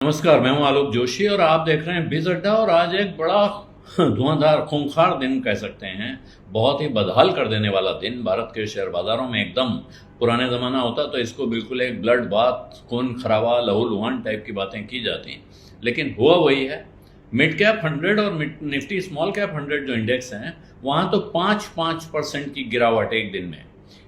नमस्कार, मैं हूं आलोक जोशी और आप देख रहे हैं बिज अड्डा। और आज एक बड़ा धुआंधार खूंखार दिन कह सकते हैं, बहुत ही बदहाल कर देने वाला दिन भारत के शेयर बाजारों में। एकदम पुराने ज़माना होता तो इसको बिल्कुल एक ब्लड बाथ, खून खराबा, लहूलुहान टाइप की बातें की जाती, लेकिन हुआ वही है। मिड कैप 100 और निफ्टी स्मॉल कैप 100 जो इंडेक्स हैं, वहाँ तो 5% की गिरावट एक दिन में।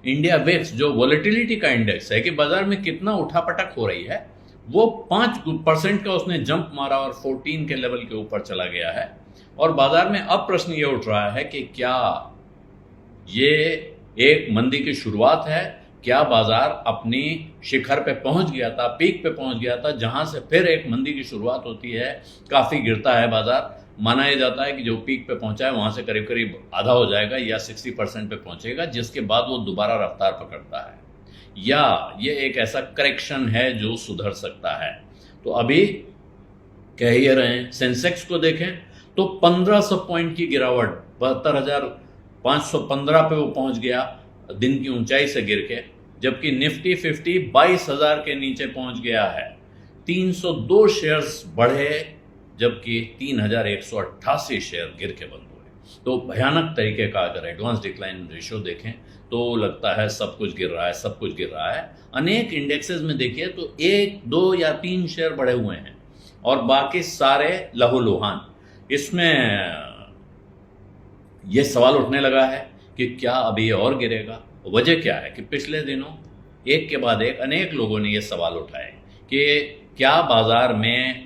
इंडिया विक्स जो वॉलेटिलिटी का इंडेक्स है कि बाजार में कितना उठापटक हो रही है, वो 5% का उसने जंप मारा और 14 के लेवल के ऊपर चला गया है। और बाजार में अब प्रश्न ये उठ रहा है कि क्या ये एक मंदी की शुरुआत है? क्या बाजार अपनी शिखर पे पहुंच गया था, पीक पे पहुंच गया था, जहां से फिर एक मंदी की शुरुआत होती है? काफी गिरता है बाजार। माना यह जाता है कि जो पीक पे पहुंचा है वहां से करीब करीब आधा हो जाएगा या 60% पे पहुंचेगा, जिसके बाद वो दोबारा रफ्तार पकड़ता है। या ये एक ऐसा करेक्शन है जो सुधर सकता है? तो अभी कह ही रहे हैं, सेंसेक्स को देखें तो 1500 पॉइंट की गिरावट, 72,515 पे वो पहुंच गया दिन की ऊंचाई से गिर के। जबकि निफ्टी 50 22,000 के नीचे पहुंच गया है। 302 शेयर्स बढ़े, जबकि 3,188 शेयर गिर के बंद हुए। तो भयानक तरीके का अगर एडवांस डिक्लाइन रेशियो देखें तो लगता है सब कुछ गिर रहा है, सब कुछ गिर रहा है। अनेक इंडेक्सेस में देखिए तो 1, 2 या 3 शेयर बढ़े हुए हैं और बाकी सारे लहूलुहान। इसमें यह सवाल उठने लगा है कि क्या अभी और गिरेगा? वजह क्या है कि पिछले दिनों एक के बाद एक अनेक लोगों ने यह सवाल उठाए कि क्या बाजार में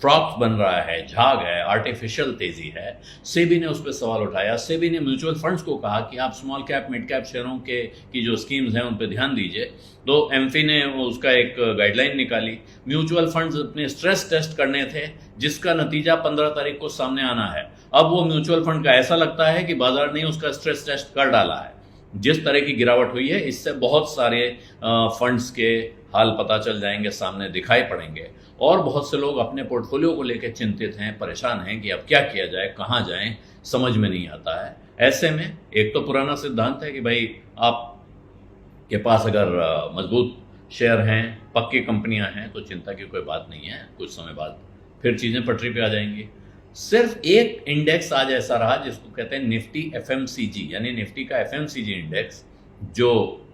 फ्रॉक बन रहा है, झाग है, आर्टिफिशियल तेजी है। सेबी ने उस पर सवाल उठाया। सेबी ने म्यूचुअल फंड्स को कहा कि आप स्मॉल कैप मिड कैप शेयरों की जो स्कीम्स हैं उन पर ध्यान दीजिए। तो एमफी ने उसका एक गाइडलाइन निकाली। म्यूचुअल फंड्स अपने स्ट्रेस टेस्ट करने थे, जिसका नतीजा 15 तारीख को सामने आना है। अब वो म्यूचुअल फंड का ऐसा लगता है कि बाजार ने उसका स्ट्रेस टेस्ट कर डाला है। जिस तरह की गिरावट हुई है, इससे बहुत सारे फंड्स के हाल पता चल जाएंगे, सामने दिखाई पड़ेंगे। और बहुत से लोग अपने पोर्टफोलियो को लेकर चिंतित हैं, परेशान हैं कि अब क्या किया जाए, कहाँ जाएं, समझ में नहीं आता है। ऐसे में एक तो पुराना सिद्धांत है कि भाई आपके पास अगर मजबूत शेयर हैं, पक्की कंपनियां हैं, तो चिंता की कोई बात नहीं है, कुछ समय बाद फिर चीज़ें पटरी पे आ जाएंगी। सिर्फ एक इंडेक्स आज ऐसा रहा जिसको कहते हैं निफ्टी एफएमसीजी, यानी निफ्टी का एफएमसीजी इंडेक्स, जो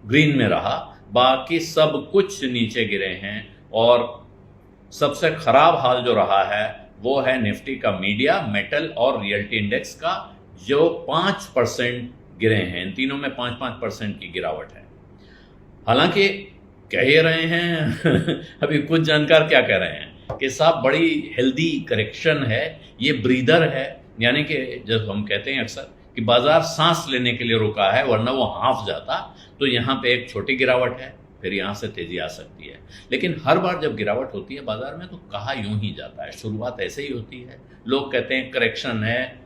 ग्रीन में रहा। बाकी सब कुछ नीचे गिरे हैं। और सबसे खराब हाल जो रहा है वो है निफ्टी का मीडिया, मेटल और रियल्टी इंडेक्स का, जो 5% गिरे हैं। इन तीनों में 5-5% की गिरावट है। हालांकि कह ही रहे हैं अभी कुछ जानकार क्या कह रहे हैं कि साहब बड़ी हेल्दी करेक्शन है, ये ब्रीदर है। यानी कि जब हम कहते हैं अक्सर कि बाजार सांस लेने के लिए रुका है, वरना वो हाँफ जाता। तो यहाँ पे एक छोटी गिरावट है, फिर यहाँ से तेजी आ सकती है। लेकिन हर बार जब गिरावट होती है बाजार में तो कहा यूं ही जाता है, शुरुआत ऐसे ही होती है। लोग कहते हैं करेक्शन है,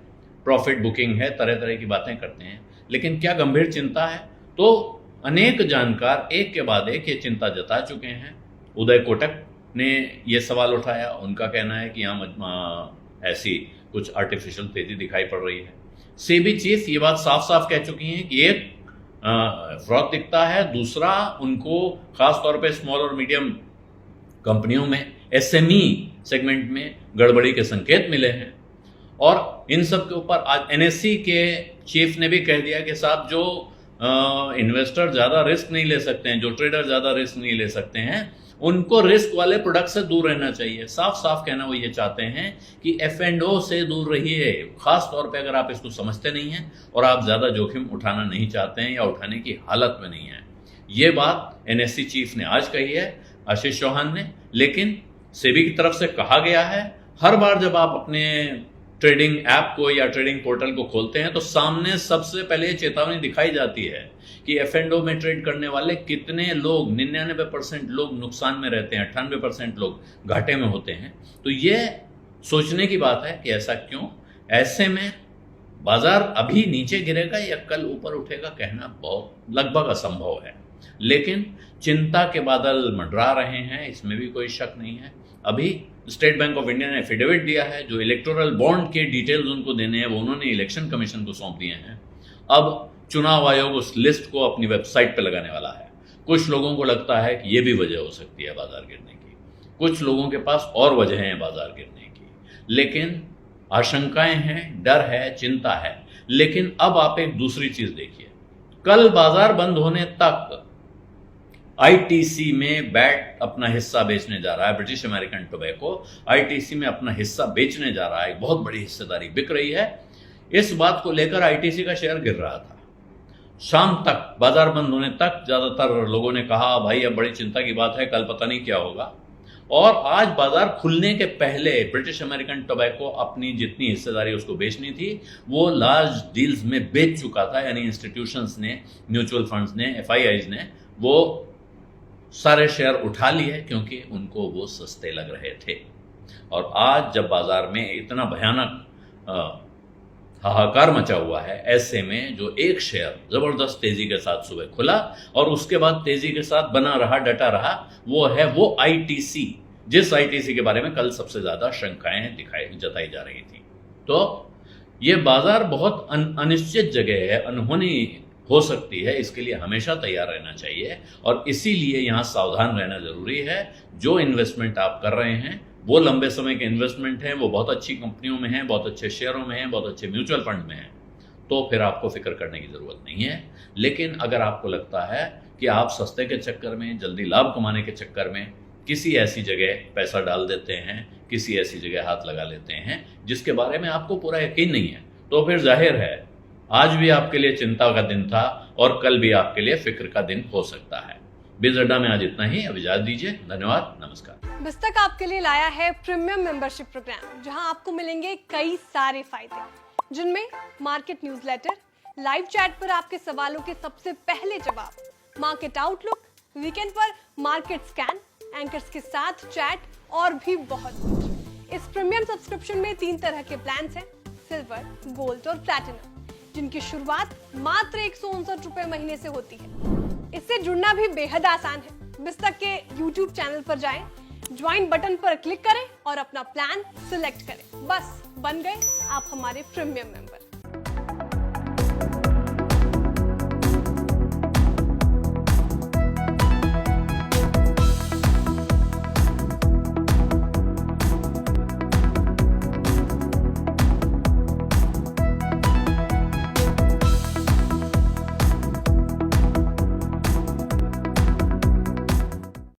प्रॉफिट बुकिंग है, तरह तरह की बातें करते हैं। लेकिन क्या गंभीर चिंता है? तो अनेक जानकार एक के बाद एक ये चिंता जता चुके हैं। उदय कोटक ने ये सवाल उठाया। उनका कहना है कि यहाँ ऐसी कुछ आर्टिफिशियल तेजी दिखाई पड़ रही है। सेबी चीफ ये बात साफ साफ कह चुकी हैं कि एक फ्रॉड दिखता है, दूसरा उनको खास तौर पे स्मॉल और मीडियम कंपनियों में, एसएमई सेगमेंट में गड़बड़ी के संकेत मिले हैं। और इन सब के ऊपर आज एनएससी के चीफ ने भी कह दिया कि साहब जो इन्वेस्टर ज़्यादा रिस्क नहीं ले सकते हैं, जो ट्रेडर ज़्यादा रिस्क नहीं ले सकते हैं, उनको रिस्क वाले प्रोडक्ट से दूर रहना चाहिए। साफ साफ कहना वो ये चाहते हैं कि F&O से दूर रहिए। खास तौर पे अगर आप इसको समझते नहीं हैं और आप ज़्यादा जोखिम उठाना नहीं चाहते हैं या उठाने की हालत में नहीं हैं। ये बात एनएससी चीफ ने आज कही है, आशीष चौहान ने। लेकिन सेबी की तरफ से कहा गया है, हर बार जब आप अपने ट्रेडिंग ऐप को या ट्रेडिंग पोर्टल को खोलते हैं तो सामने सबसे पहले चेतावनी दिखाई जाती है कि F&O में ट्रेड करने वाले कितने लोग, 99% लोग नुकसान में रहते हैं, 98% लोग घाटे में होते हैं। तो ये सोचने की बात है कि ऐसा क्यों। ऐसे में बाजार अभी नीचे गिरेगा या कल ऊपर उठेगा कहना बहुत लगभग असंभव है। लेकिन चिंता के बादल मंडरा रहे हैं, इसमें भी कोई शक नहीं है। अभी स्टेट बैंक ऑफ इंडिया ने एफिडेविट दिया है, जो इलेक्टोरल बॉन्ड के डिटेल्स उनको देने हैं वो उन्होंने इलेक्शन कमीशन को सौंप दिए हैं। अब चुनाव आयोग उस लिस्ट को अपनी वेबसाइट पर लगाने वाला है। कुछ लोगों को लगता है कि ये भी वजह हो सकती है बाजार गिरने की। कुछ लोगों के पास और वजह हैं बाजार गिरने की, लेकिन आशंकाएं हैं, डर है, चिंता है। लेकिन अब आप एक दूसरी चीज देखिए, कल बाजार बंद होने तक आईटीसी में बैट अपना हिस्सा बेचने जा रहा है, ब्रिटिश अमेरिकन टोबैको आईटीसी में अपना हिस्सा बेचने जा रहा है, एक बहुत बड़ी हिस्सेदारी बिक रही है। इस बात को लेकर आईटीसी का शेयर गिर रहा था। शाम तक, बाजार बंद होने तक ज्यादातर लोगों ने कहा भाई अब बड़ी चिंता की बात है, कल पता नहीं क्या होगा। और आज बाजार खुलने के पहले ब्रिटिश अमेरिकन टोबैको अपनी जितनी हिस्सेदारी उसको बेचनी थी वो लार्ज डील्स में बेच चुका था, यानी इंस्टीट्यूशंस ने, म्यूचुअल फंड्स ने, एफआईआईज ने वो सारे शेयर उठा लिए क्योंकि उनको वो सस्ते लग रहे थे। और आज जब बाजार में इतना भयानक हाहाकार मचा हुआ है, ऐसे में जो एक शेयर जबरदस्त तेजी के साथ सुबह खुला और उसके बाद तेजी के साथ बना रहा, डटा रहा, वो आईटीसी, जिस आईटीसी के बारे में कल सबसे ज्यादा शंकाएं जताई जा रही थी। तो ये बाजार बहुत अनिश्चित जगह है, अनहोनी हो सकती है, इसके लिए हमेशा तैयार रहना चाहिए और इसीलिए यहां सावधान रहना जरूरी है। जो इन्वेस्टमेंट आप कर रहे हैं वो लंबे समय के इन्वेस्टमेंट हैं, वो बहुत अच्छी कंपनियों में हैं, बहुत अच्छे शेयरों में हैं, बहुत अच्छे म्यूचुअल फंड में हैं, तो फिर आपको फिक्र करने की जरूरत नहीं है। लेकिन अगर आपको लगता है कि आप सस्ते के चक्कर में, जल्दी लाभ कमाने के चक्कर में किसी ऐसी जगह पैसा डाल देते हैं, किसी ऐसी जगह हाथ लगा लेते हैं जिसके बारे में आपको पूरा यकीन नहीं है, तो फिर जाहिर है आज भी आपके लिए चिंता का दिन था और कल भी आपके लिए फिक्र का दिन हो सकता है। बिज अड्डा में आज इतना ही, अब इजाजत दीजिए, धन्यवाद, नमस्कार। बिस्तक आपके लिए लाया है प्रीमियम मेंबरशिप प्रोग्राम, जहां आपको मिलेंगे कई सारे फायदे, जिनमें मार्केट न्यूज़लेटर, लाइव चैट पर आपके सवालों के सबसे पहले जवाब, मार्केट आउटलुक, वीकेंड पर मार्केट स्कैन, एंकर्स के साथ चैट और भी बहुत कुछ। इस प्रीमियम सब्सक्रिप्शन में 3 तरह के प्लान्स हैं, सिल्वर, गोल्ड और प्लैटिनम, जिनकी शुरुआत मात्र 159 रुपए महीने से होती है। इससे जुड़ना भी बेहद आसान है। बिस्तक के YouTube चैनल पर जाएं, ज्वाइन बटन पर क्लिक करें और अपना प्लान सिलेक्ट करें। बस बन गए आप हमारे प्रीमियम मेंबर।